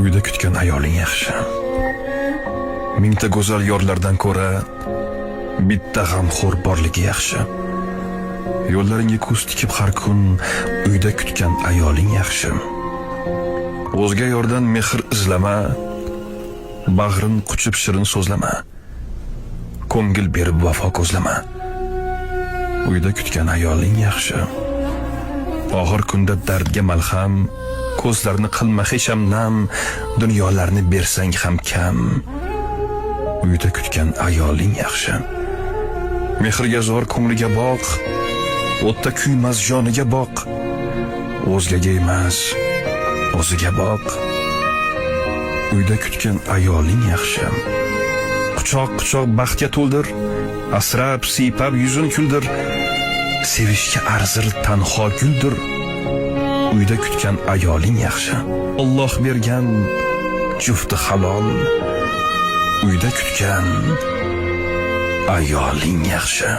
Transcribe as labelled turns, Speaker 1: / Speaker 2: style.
Speaker 1: Uyda kutgan ayoling yaxshi. Mingta go'zal yorlardan ko'ra bitta g'amxo'r borligi yaxshi. Yo'llaringga ko'z tikib har kun uyda kutgan ayoling yaxshi. O'zga yordan mehr izlama, bag'rin quchib shirin so'zlama. Ko'ngil berib vafo ko'zlama. Uyda kutgan ayoling yaxshi. Og'ir kunda dardga malham, ko'zlarni qilma hecham nam, dunyolarni bersang ham kam. Uyda kutgan ayoling yaxshi. Mehrga zor ko'ngliga boq, o'tda kuymas joniga boq. O'zgaga emas, o'ziga boq. Uyda kutgan ayoling yaxshi. Quchoq-quchoq baxtga to'ldir, asrab siypab yuzin kuldir. Sevishga arzir tanho guldir. Uyda kutgan ayoling yaxshi. Alloh bergan jufti halol. Uyda kutgan ayoling yaxshi.